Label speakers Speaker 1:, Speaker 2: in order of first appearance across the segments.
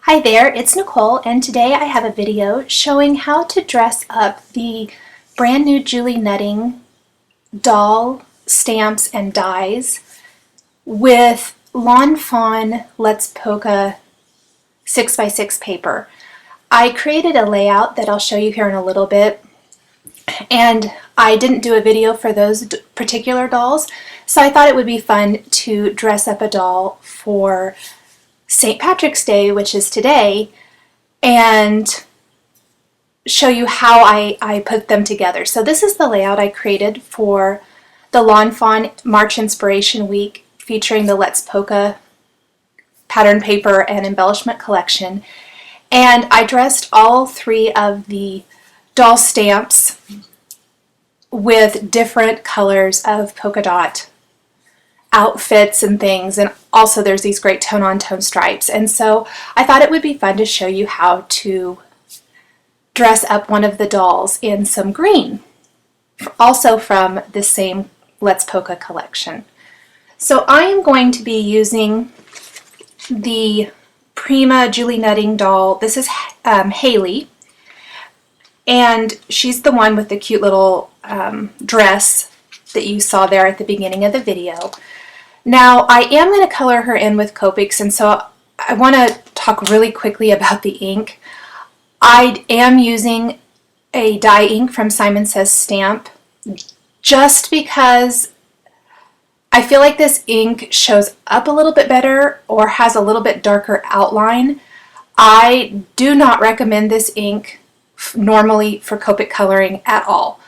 Speaker 1: Hi there, it's Nicole, and today I have a video showing how to dress up the brand new Julie Nutting doll stamps and dies with Lawn Fawn Let's Polka 6x6 paper. I created a layout that I'll show you here in a little bit, and I didn't do a video for those particular dolls, so I thought it would be fun to dress up a doll for St. Patrick's Day, which is today, and show you how I put them together. So this is the layout I created for the Lawn Fawn March Inspiration Week featuring the Let's Polka pattern paper and embellishment collection. And I dressed all three of the doll stamps with different colors of polka dot outfits and things, and also there's these great tone-on-tone stripes, and so I thought it would be fun to show you how to dress up one of the dolls in some green, also from the same Let's Polka collection. So I am going to be using the Prima Julie Nutting doll. This is Haley, and she's the one with the cute little dress that you saw there at the beginning of the video. Now I am going to color her in with Copics, and so I want to talk really quickly about the ink. I am using a dye ink from Simon Says Stamp just because I feel like this ink shows up a little bit better or has a little bit darker outline. I do not recommend this ink normally for Copic coloring at all.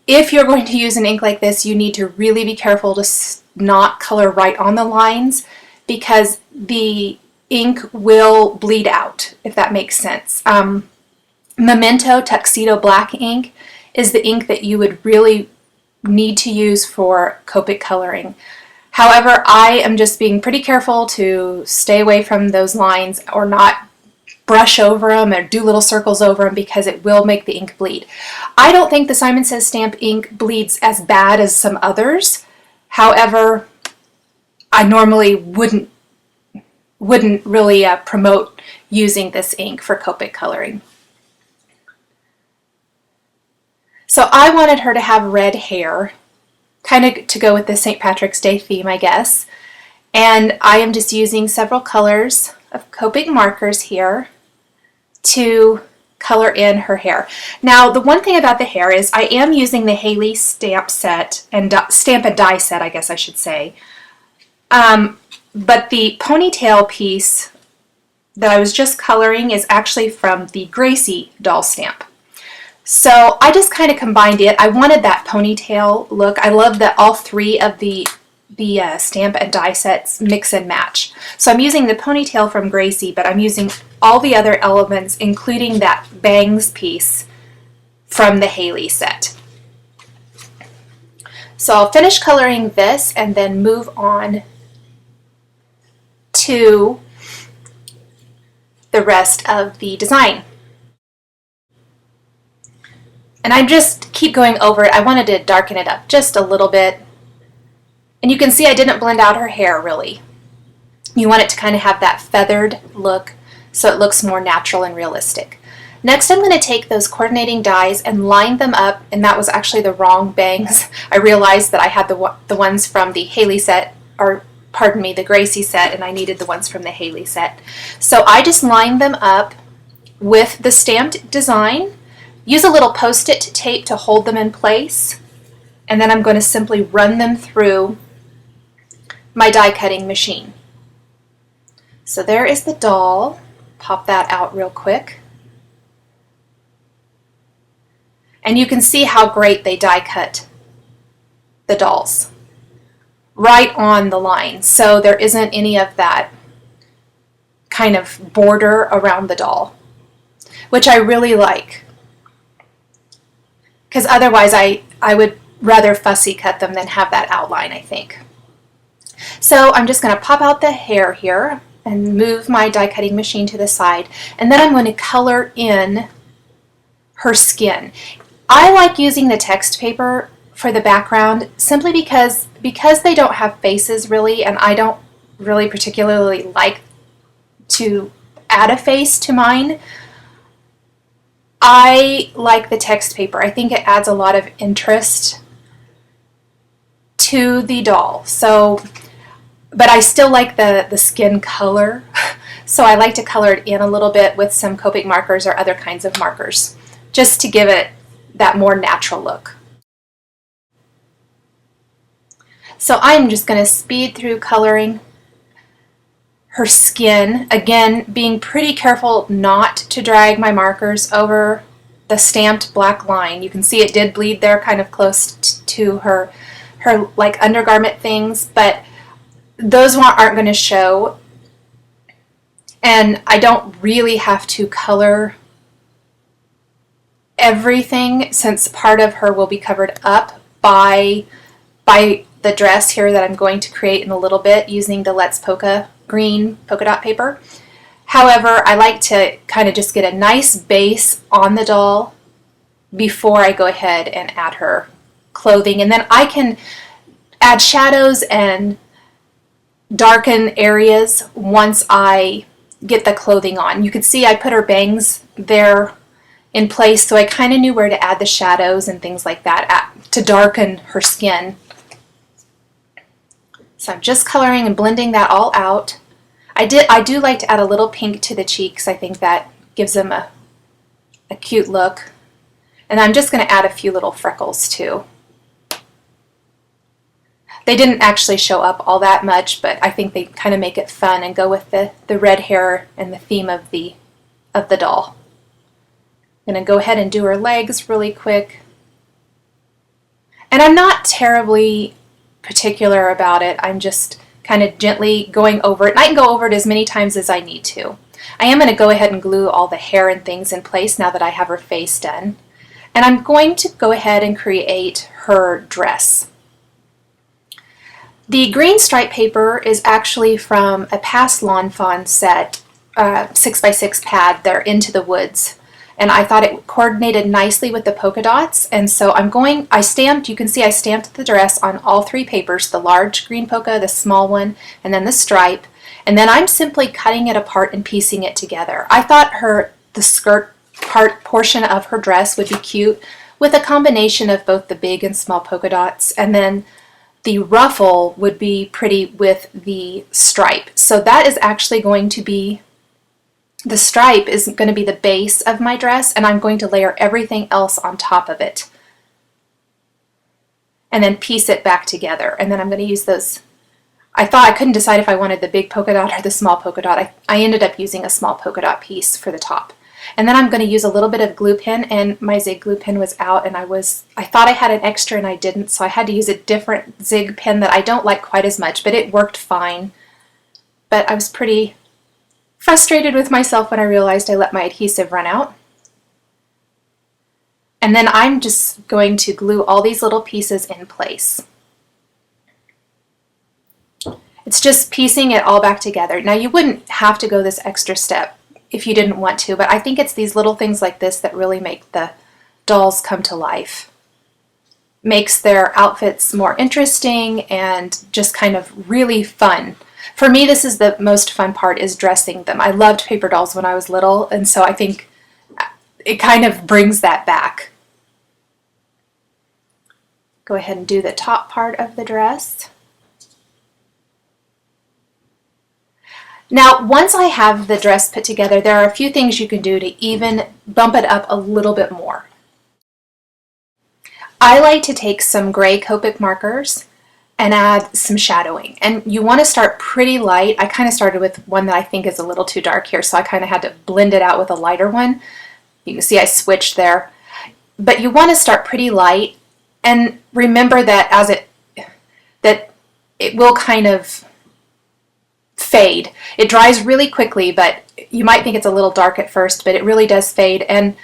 Speaker 1: If you're going to use an ink like this, you need to really be careful to not color right on the lines, because the ink will bleed out, if that makes sense. Memento Tuxedo Black ink is the ink that you would really need to use for Copic coloring. However, I am just being pretty careful to stay away from those lines or not brush over them or do little circles over them, because it will make the ink bleed. I don't think the Simon Says Stamp ink bleeds as bad as some others. However, I normally wouldn't really promote using this ink for Copic coloring. So I wanted her to have red hair, kind of to go with the St. Patrick's Day theme, I guess. And I am just using several colors of Copic markers here to color in her hair. Now, the one thing about the hair is I am using the Haley stamp set and stamp and die set, I guess I should say. But the ponytail piece that I was just coloring is actually from the Gracie doll stamp. So I just kind of combined it. I wanted that ponytail look. I love that all three of the stamp and die sets mix and match. So I'm using the ponytail from Gracie, but I'm using all the other elements, including that bangs piece from the Haley set. So I'll finish coloring this and then move on to the rest of the design. And I just keep going over it. I wanted to darken it up just a little bit. And you can see I didn't blend out her hair really. You want it to kind of have that feathered look so it looks more natural and realistic. Next, I'm going to take those coordinating dies and line them up, and that was actually the wrong bangs. I realized that I had the ones from the Haley set, or pardon me, the Gracie set, and I needed the ones from the Haley set. So I just lined them up with the stamped design. Use a little post-it tape to hold them in place, and then I'm going to simply run them through my die cutting machine. So there is the doll. Pop that out real quick. And you can see how great they die cut the dolls. Right on the line. So there isn't any of that kind of border around the doll, which I really like. Because otherwise I would rather fussy cut them than have that outline, I think. So I'm just going to pop out the hair here and move my die cutting machine to the side, and then I'm going to color in her skin. I like using the text paper for the background simply because they don't have faces really, and I don't really particularly like to add a face to mine. I like the text paper. I think it adds a lot of interest to the doll. So, but I still like the skin color. So I like to color it in a little bit with some Copic markers or other kinds of markers, just to give it that more natural look. So I'm just going to speed through coloring her skin, again being pretty careful not to drag my markers over the stamped black line. You can see it did bleed there kind of close to her like undergarment things, but those aren't going to show. And I don't really have to color everything, since part of her will be covered up by the dress here that I'm going to create in a little bit using the Let's Polka green polka dot paper. However, I like to kind of just get a nice base on the doll before I go ahead and add her clothing, and then I can add shadows and darken areas once I get the clothing on. You can see I put her bangs there in place, so I kind of knew where to add the shadows and things like that to darken her skin. So I'm just coloring and blending that all out. I do like to add a little pink to the cheeks. I think that gives them a cute look. And I'm just going to add a few little freckles too. They didn't actually show up all that much, but I think they kind of make it fun and go with the red hair and the theme of the doll. I'm going to go ahead and do her legs really quick. And I'm not terribly particular about it. I'm just kind of gently going over it. And I can go over it as many times as I need to. I am going to go ahead and glue all the hair and things in place now that I have her face done. And I'm going to go ahead and create her dress. The green stripe paper is actually from a past Lawn Fawn set, 6x6 pad there, Into the Woods. And I thought it coordinated nicely with the polka dots, and so you can see I stamped the dress on all three papers, the large green polka, the small one, and then the stripe, and then I'm simply cutting it apart and piecing it together. I thought the skirt portion of her dress would be cute with a combination of both the big and small polka dots, and then the ruffle would be pretty with the stripe. So that is actually going to be the stripe is going to be the base of my dress, and I'm going to layer everything else on top of it and then piece it back together. And then I'm going to use those. I thought I couldn't decide if I wanted the big polka dot or the small polka dot. I ended up using a small polka dot piece for the top. And then I'm going to use a little bit of glue pen, and my zig glue pen was out, and I thought I had an extra and I didn't, so I had to use a different zig pen that I don't like quite as much, but it worked fine. But I was pretty frustrated with myself when I realized I let my adhesive run out. And then I'm just going to glue all these little pieces in place. It's just piecing it all back together. Now you wouldn't have to go this extra step if you didn't want to, but I think it's these little things like this that really make the dolls come to life. Makes their outfits more interesting and just kind of really fun. For me, this is the most fun part, is dressing them. I loved paper dolls when I was little, and so I think it kind of brings that back. Go ahead and do the top part of the dress. Now, once I have the dress put together, there are a few things you can do to even bump it up a little bit more. I like to take some gray Copic markers and add some shadowing. And you want to start pretty light. I kind of started with one that I think is a little too dark here, so I kind of had to blend it out with a lighter one. You can see I switched there. But you want to start pretty light, and remember that it will kind of fade. It dries really quickly, but you might think it's a little dark at first, but it really does fade, and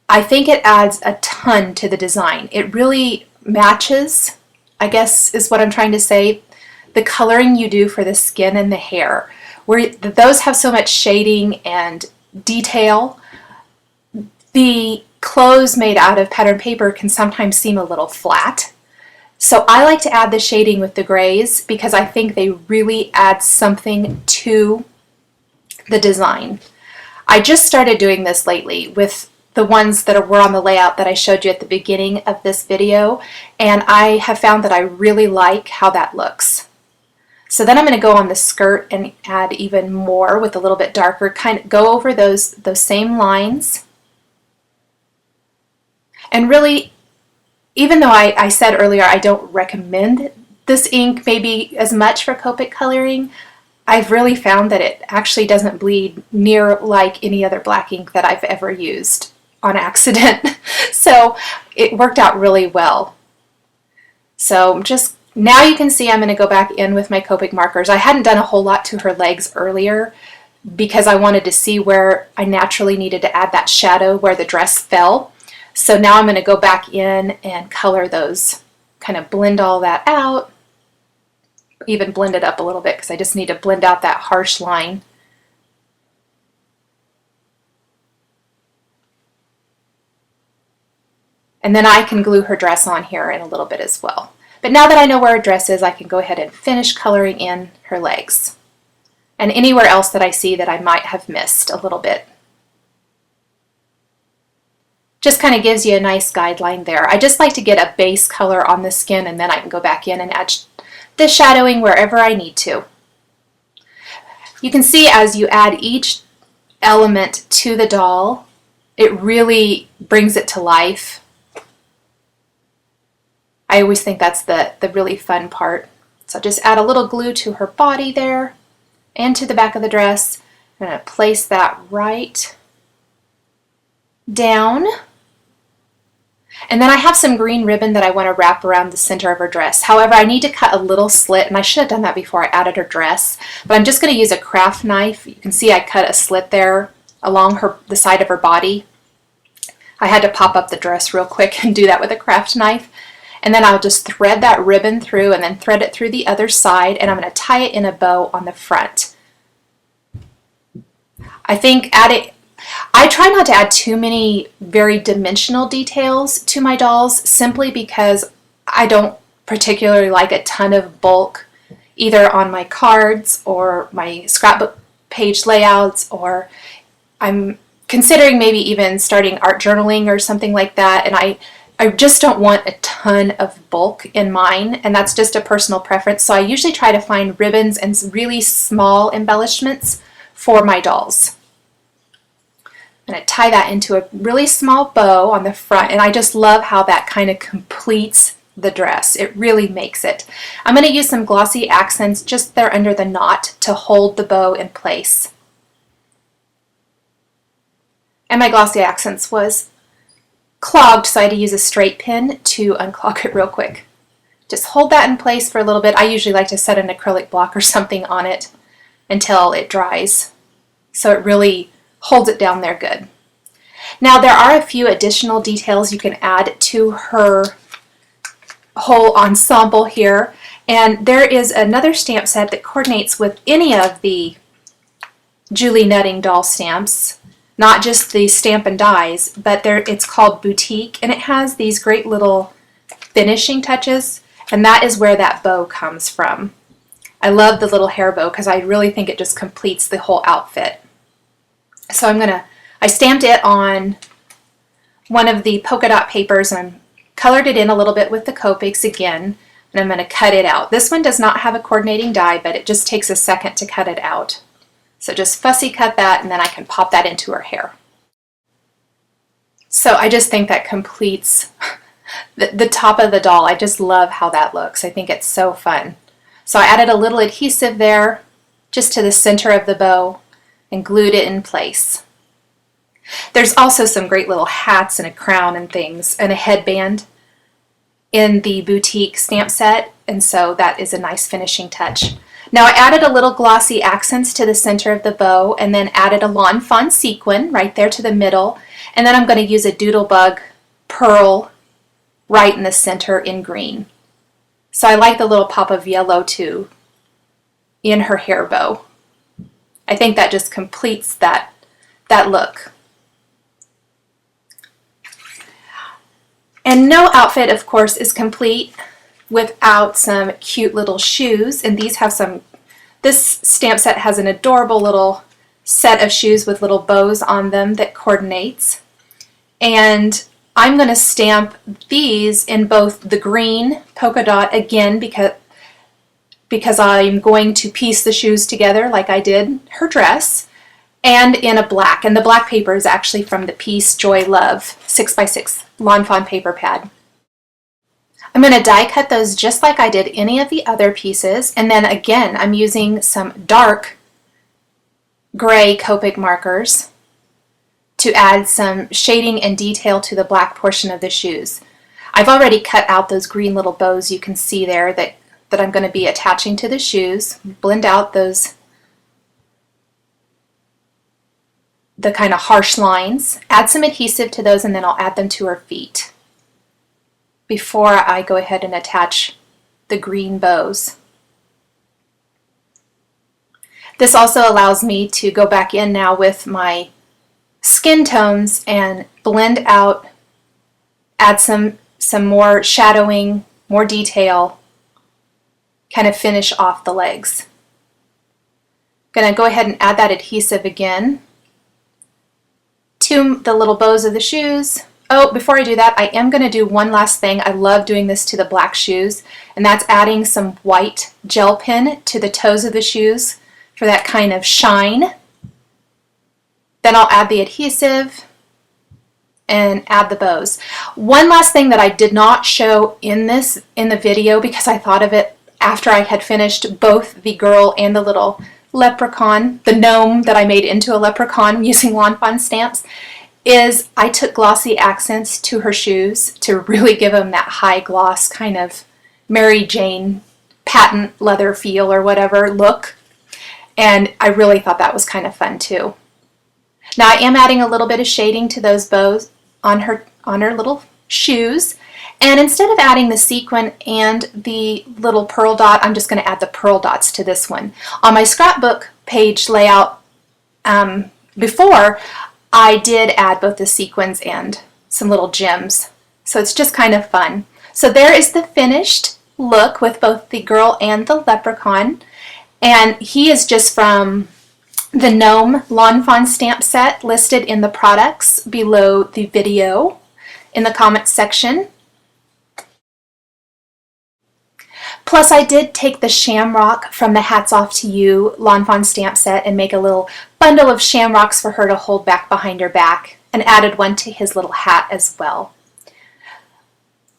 Speaker 1: I think it adds a ton to the design. It really matches, I guess is what I'm trying to say, the coloring you do for the skin and the hair. Where those have so much shading and detail, the clothes made out of pattern paper can sometimes seem a little flat. So I like to add the shading with the grays because I think they really add something to the design. I just started doing this lately with the ones that were on the layout that I showed you at the beginning of this video, and I have found that I really like how that looks. So then I'm going to go on the skirt and add even more with a little bit darker, kind of go over those same lines. And really, even though I said earlier I don't recommend this ink maybe as much for Copic coloring, I've really found that it actually doesn't bleed near like any other black ink that I've ever used on accident. So it worked out really well. So just now you can see I'm going to go back in with my Copic markers. I hadn't done a whole lot to her legs earlier because I wanted to see where I naturally needed to add that shadow where the dress fell. So now I'm going to go back in and color those, kind of blend all that out, even blend it up a little bit because I just need to blend out that harsh line. And then I can glue her dress on here in a little bit as well. But now that I know where her dress is, I can go ahead and finish coloring in her legs and anywhere else that I see that I might have missed a little bit. Just kind of gives you a nice guideline there. I just like to get a base color on the skin, and then I can go back in and add the shadowing wherever I need to. You can see as you add each element to the doll, it really brings it to life. I always think that's the really fun part. So just add a little glue to her body there and to the back of the dress. I'm going to place that right down. And then I have some green ribbon that I want to wrap around the center of her dress. However, I need to cut a little slit, and I should have done that before I added her dress. But I'm just going to use a craft knife. You can see I cut a slit there along the side of her body. I had to pop up the dress real quick and do that with a craft knife. And then I'll just thread that ribbon through and then thread it through the other side, and I'm going to tie it in a bow on the front. I try not to add too many very dimensional details to my dolls simply because I don't particularly like a ton of bulk either on my cards or my scrapbook page layouts, or I'm considering maybe even starting art journaling or something like that, and I just don't want a ton of bulk in mine, and that's just a personal preference. So I usually try to find ribbons and really small embellishments for my dolls. I'm going to tie that into a really small bow on the front, and I just love how that kind of completes the dress. It really makes it. I'm going to use some glossy accents just there under the knot to hold the bow in place. And my glossy accents was clogged, so I had to use a straight pin to unclog it real quick. Just hold that in place for a little bit. I usually like to set an acrylic block or something on it until it dries, so it really holds it down there good. Now there are a few additional details you can add to her whole ensemble here, and there is another stamp set that coordinates with any of the Julie Nutting doll stamps, not just the Stamp and Dies, but it's called Boutique, and it has these great little finishing touches, and that is where that bow comes from. I love the little hair bow because I really think it just completes the whole outfit. So I stamped it on one of the polka dot papers and colored it in a little bit with the Copics again, and I'm going to cut it out. This one does not have a coordinating die, but it just takes a second to cut it out. So just fussy cut that, and then I can pop that into her hair. So I just think that completes the top of the doll. I just love how that looks. I think it's so fun. So I added a little adhesive there just to the center of the bow and glued it in place. There's also some great little hats and a crown and things and a headband in the Boutique stamp set, and so that is a nice finishing touch. Now I added a little glossy accents to the center of the bow and then added a Lawn Fawn sequin right there to the middle, and then I'm going to use a Doodlebug pearl right in the center in green. So I like the little pop of yellow too in her hair bow. I think that just completes that look. And no outfit, of course, is complete without some cute little shoes, and these have this stamp set has an adorable little set of shoes with little bows on them that coordinates. And I'm going to stamp these in both the green polka dot, again because I'm going to piece the shoes together like I did her dress, and in a black. And the black paper is actually from the Peace, Joy, Love 6x6 Lawn Fawn paper pad. I'm going to die cut those just like I did any of the other pieces, and then again I'm using some dark gray Copic markers to add some shading and detail to the black portion of the shoes. I've already cut out those green little bows you can see there that I'm going to be attaching to the shoes. Blend out the kind of harsh lines. Add some adhesive to those, and then I'll add them to her feet before I go ahead and attach the green bows. This also allows me to go back in now with my skin tones and blend out, add some more shadowing, more detail, kind of finish off the legs. Gonna go ahead and add that adhesive again to the little bows of the shoes. Oh, before I do that, I am going to do one last thing. I love doing this to the black shoes, and that's adding some white gel pen to the toes of the shoes for that kind of shine. Then I'll add the adhesive and add the bows. One last thing that I did not show in the video, because I thought of it after I had finished both the girl and the little leprechaun, the gnome that I made into a leprechaun using Lawn Fawn stamps, is I took glossy accents to her shoes to really give them that high gloss kind of Mary Jane patent leather feel or whatever look, and I really thought that was kind of fun too. Now I am adding a little bit of shading to those bows on her little shoes, and instead of adding the sequin and the little pearl dot, I'm just going to add the pearl dots to this one. On my scrapbook page layout before, I did add both the sequins and some little gems, so it's just kind of fun. So there is the finished look with both the girl and the leprechaun, and he is just from the Gnome Lawn Fawn stamp set listed in the products below the video in the comments section. Plus, I did take the shamrock from the Hats Off to You Lawn Fawn stamp set and make a little bundle of shamrocks for her to hold back behind her back, and added one to his little hat as well.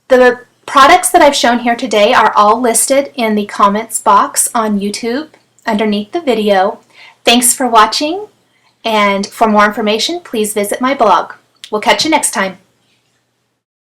Speaker 1: The products that I've shown here today are all listed in the comments box on YouTube underneath the video. Thanks for watching, and for more information, please visit my blog. We'll catch you next time.